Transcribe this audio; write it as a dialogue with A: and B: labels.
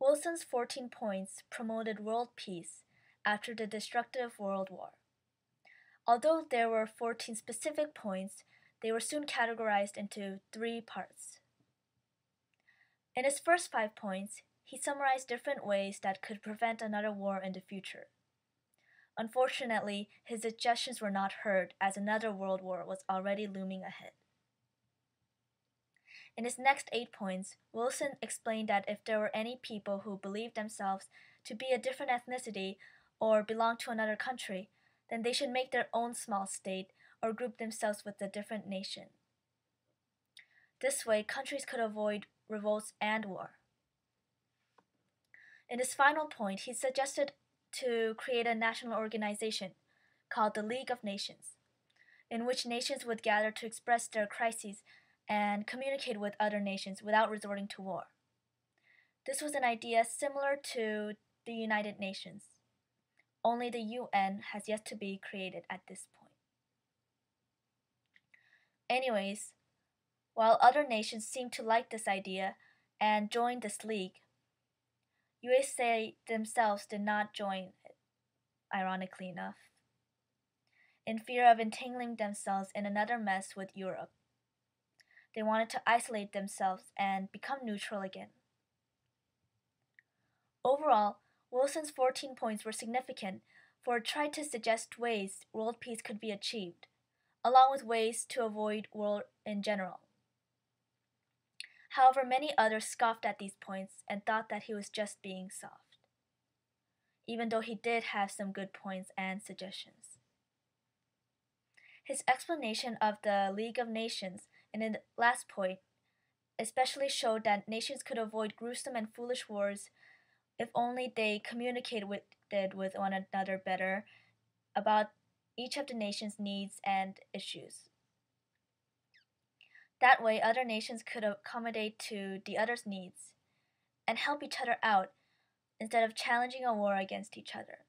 A: Wilson's 14 points promoted world peace after the destructive World War. Although there were 14 specific points, they were soon categorized into 3 parts. In his first 5 points, he summarized different ways that could prevent another war in the future. Unfortunately, his suggestions were not heard as another world war was already looming ahead. In his next 8 points, Wilson explained that if there were any people who believed themselves to be a different ethnicity or belong to another country, then they should make their own small state or group themselves with a different nation. This way, countries could avoid revolts and war. In his final point, he suggested to create a national organization called the League of Nations, in which nations would gather to express their crises and communicate with other nations without resorting to war. This was an idea similar to the United Nations, only the UN has yet to be created at this point. Anyways, while other nations seemed to like this idea and joined this league, USA themselves did not join it, ironically enough, in fear of entangling themselves in another mess with Europe. They wanted to isolate themselves and become neutral again. Overall, Wilson's 14 points were significant, for it tried to suggest ways world peace could be achieved, along with ways to avoid war in general. However, many others scoffed at these points and thought that he was just being soft, even though he did have some good points and suggestions. His explanation of the League of Nations in the last point especially showed that nations could avoid gruesome and foolish wars if only they communicated with one another better about each of the nation's needs and issues. That way, other nations could accommodate to the other's needs and help each other out instead of challenging a war against each other.